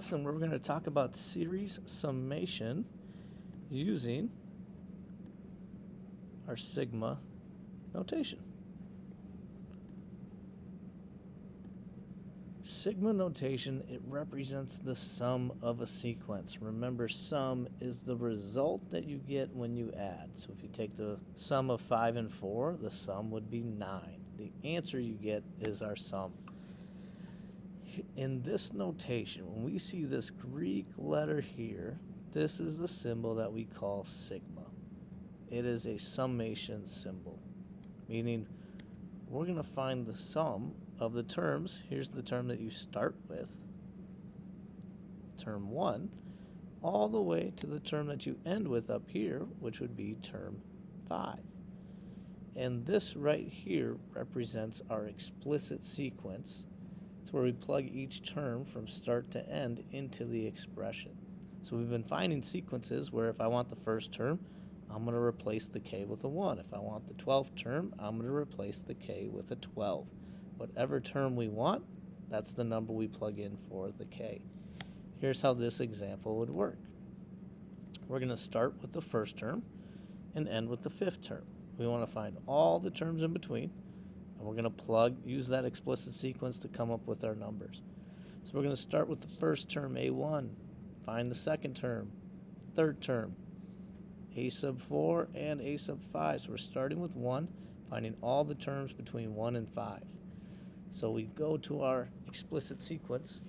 And we're going to talk about series summation using our sigma notation. Sigma notation, it represents the sum of a sequence. Remember, sum is the result that you get when you add. So if you take the sum of 5 and 4, the sum would be 9. The answer you get is our sum. In this notation, when we see this Greek letter here, this is the symbol that we call sigma. It is a summation symbol, meaning we're going to find the sum of the terms. Here's the term that you start with, term 1, all the way to the term that you end with up here, which would be term 5. And this right here represents our explicit sequence. It's where we plug each term from start to end into the expression. So we've been finding sequences where if I want the first term, I'm going to replace the k with a 1. If I want the 12th term, I'm going to replace the k with a 12. Whatever term we want, that's the number we plug in for the k. Here's how this example would work. We're going to start with the first term and end with the 5th term. We want to find all the terms in between, and we're going to use that explicit sequence to come up with our numbers. So we're going to start with the first term, a1, find the second term, third term, a sub 4 and a sub 5. So we're starting with 1, finding all the terms between 1 and 5. So we go to our explicit sequence,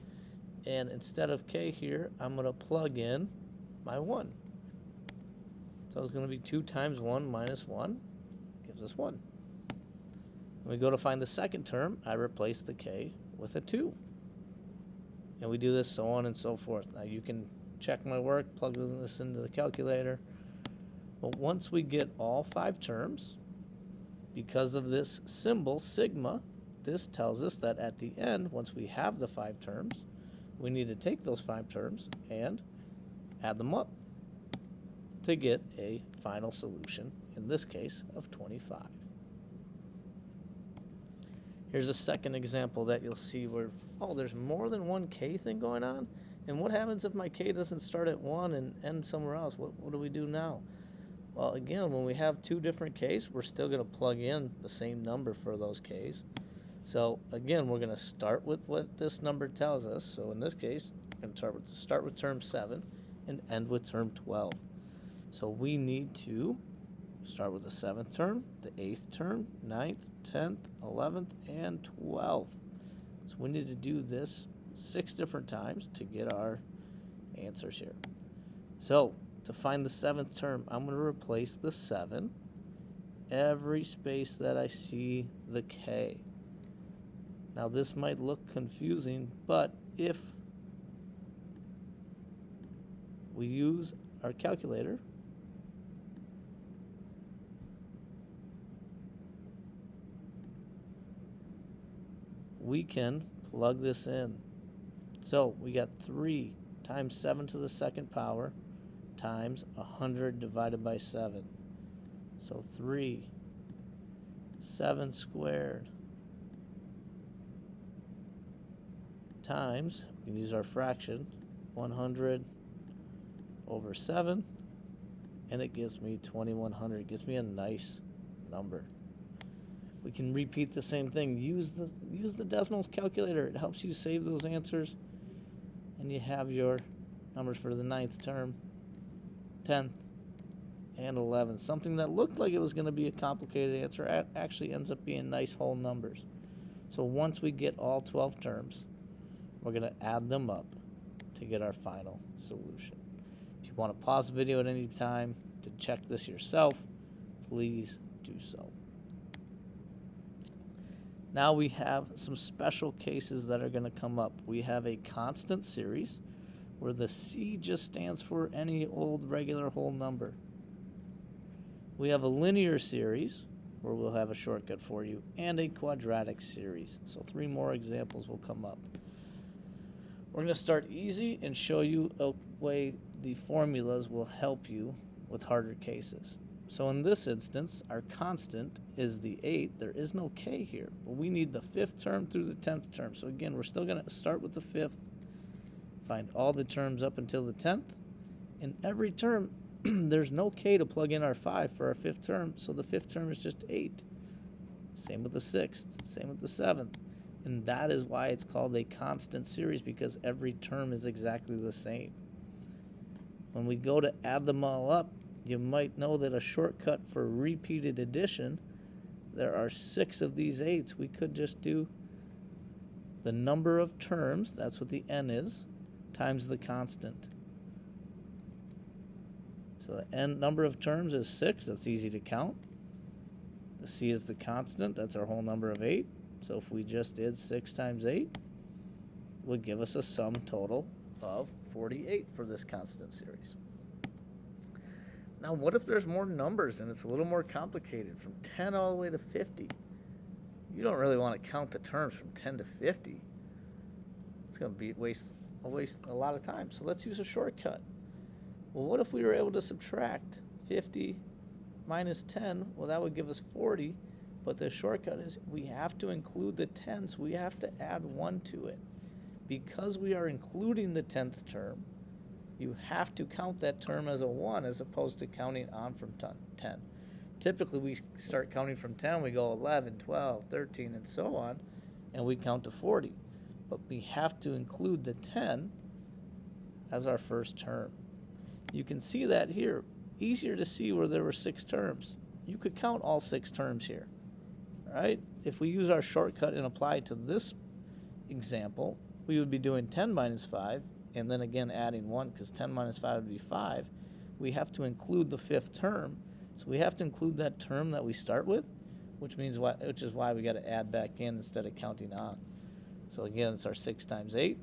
and instead of k here, I'm going to plug in my 1. So it's going to be 2 times 1 minus 1 gives us 1. When we go to find the second term, I replace the k with a 2. And we do this so on and so forth. Now you can check my work, plug this into the calculator. But once we get all 5 terms, because of this symbol, sigma, this tells us that at the end, once we have the 5 terms, we need to take those 5 terms and add them up to get a final solution, in this case, of 25. Here's a second example that you'll see where, there's more than one k thing going on. And what happens if my k doesn't start at 1 and end somewhere else? What do we do now? Well, again, when we have 2 different k's, we're still going to plug in the same number for those k's. So again, we're going to start with what this number tells us. So in this case, we're going to start with term 7 and end with term 12. So we need to start with the 7th term, the 8th term, 9th, 10th, 11th, and 12th. So we need to do this 6 different times to get our answers here. So to find the 7th term, I'm going to replace the 7 every space that I see the k. Now this might look confusing, but if we use our calculator, we can plug this in. So we got 3 times 7 to the 2nd power times 100 divided by 7. So 3, 7 squared, times, we can use our fraction, 100 over 7, and it gives me 2100. It gives me a nice number. We can repeat the same thing. Use the decimal calculator. It helps you save those answers, and you have your numbers for the 9th term, 10th, and 11th. Something that looked like it was going to be a complicated answer actually ends up being nice whole numbers. So once we get all 12 terms, we're going to add them up to get our final solution. If you want to pause the video at any time to check this yourself, please do so. Now we have some special cases that are going to come up. We have a constant series where the C just stands for any old regular whole number. We have a linear series where we'll have a shortcut for you, and a quadratic series. So 3 more examples will come up. We're going to start easy and show you a way the formulas will help you with harder cases. So in this instance, our constant is the 8. There is no k here, but we need the 5th term through the 10th term. So again, we're still going to start with the 5th, find all the terms up until the 10th. In every term, there's no k to plug in our 5 for our 5th term, so the 5th term is just 8. Same with the 6th, same with the 7th. And that is why it's called a constant series, because every term is exactly the same. When we go to add them all up, you might know that a shortcut for repeated addition, there are 6 of these 8s. We could just do the number of terms, that's what the n is, times the constant. So the n number of terms is 6. That's easy to count. The c is the constant. That's our whole number of 8. So if we just did 6 times 8, it would give us a sum total of 48 for this constant series. Now, what if there's more numbers and it's a little more complicated, from 10 all the way to 50? You don't really want to count the terms from 10 to 50. It's going to waste a lot of time. So let's use a shortcut. Well, what if we were able to subtract 50 minus 10? Well, that would give us 40, but the shortcut is we have to include the 10, so we have to add 1 to it. Because we are including the 10th term, you have to count that term as a 1 as opposed to counting on from 10. Typically, we start counting from 10, we go 11, 12, 13, and so on, and we count to 40. But we have to include the 10 as our first term. You can see that here. Easier to see where there were 6 terms. You could count all 6 terms here. All right? If we use our shortcut and apply it to this example, we would be doing 10 minus 5, and then again adding 1, because 10 minus 5 would be 5. We have to include the 5th term. So we have to include that term that we start with, which is why we got to add back in instead of counting on. So again, it's our 6 times 8.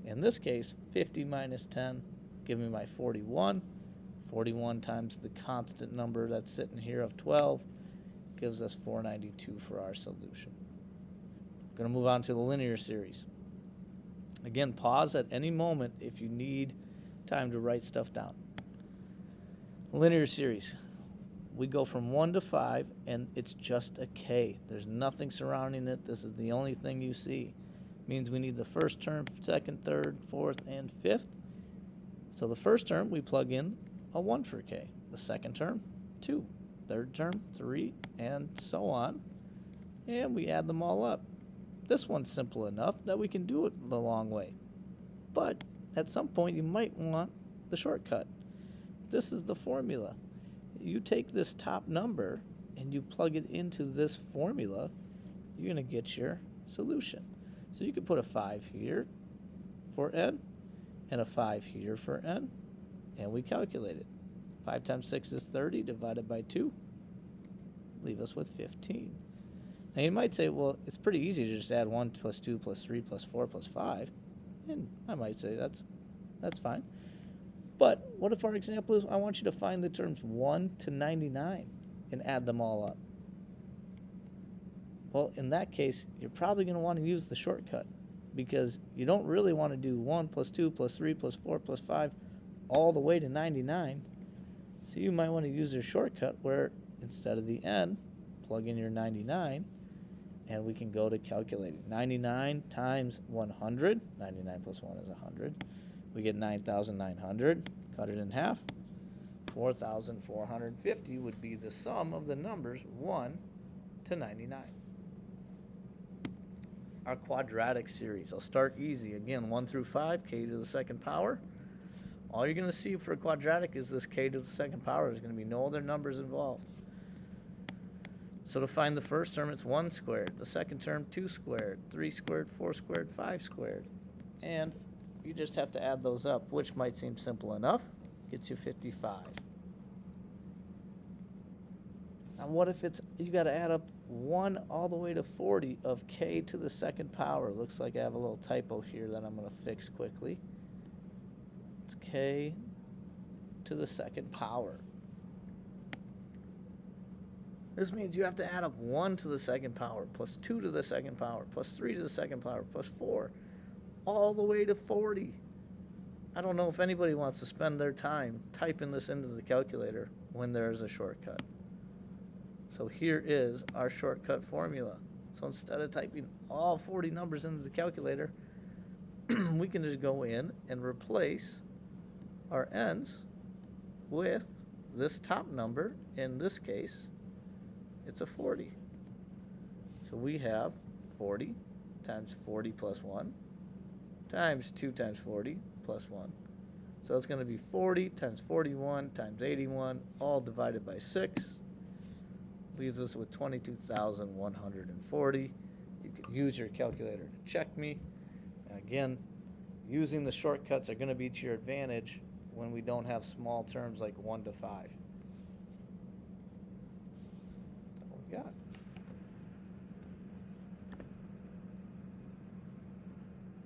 In this case, 50 minus 10, give me my 41. 41 times the constant number that's sitting here of 12 gives us 492 for our solution. I'm going to move on to the linear series. Again, pause at any moment if you need time to write stuff down. Linear series. We go from 1 to 5, and it's just a k. There's nothing surrounding it. This is the only thing you see. Means we need the first term, second, third, fourth, and fifth. So the first term, we plug in a 1 for k. The second term, 2. Third term, 3, and so on. And we add them all up. This one's simple enough that we can do it the long way. But at some point, you might want the shortcut. This is the formula. You take this top number and you plug it into this formula, you're going to get your solution. So you could put a 5 here for n and a 5 here for n, and we calculate it. 5 times 6 is 30 divided by 2. Leave us with 15. Now you might say, well, it's pretty easy to just add 1 plus 2 plus 3 plus 4 plus 5. And I might say that's fine. But what if our example is I want you to find the terms 1 to 99 and add them all up? Well, in that case, you're probably going to want to use the shortcut because you don't really want to do 1 plus 2 plus 3 plus 4 plus 5 all the way to 99. So you might want to use your shortcut where instead of the n, plug in your 99, and we can go to calculating. 99 times 100, 99 plus 1 is 100. We get 9,900, cut it in half. 4,450 would be the sum of the numbers 1 to 99. Our quadratic series. I'll start easy. Again, 1 through 5, k to the second power. All you're going to see for a quadratic is this k to the second power. There's going to be no other numbers involved. So to find the first term, it's 1 squared. The second term, 2 squared. 3 squared, 4 squared, 5 squared. And you just have to add those up, which might seem simple enough. Gets you 55. Now what if you got to add up 1 all the way to 40 of k to the second power? Looks like I have a little typo here that I'm going to fix quickly. It's k to the second power. This means you have to add up 1 to the second power, plus 2 to the second power, plus 3 to the second power, plus 4, all the way to 40. I don't know if anybody wants to spend their time typing this into the calculator when there is a shortcut. So here is our shortcut formula. So instead of typing all 40 numbers into the calculator, we can just go in and replace our n's with this top number. In this case, it's a 40. So we have 40 times 40 plus 1 times 2 times 40 plus 1. So it's going to be 40 times 41 times 81, all divided by 6. Leaves us with 22,140. You can use your calculator to check me. Again, using the shortcuts are going to be to your advantage when we don't have small terms like 1 to 5. That's all we got.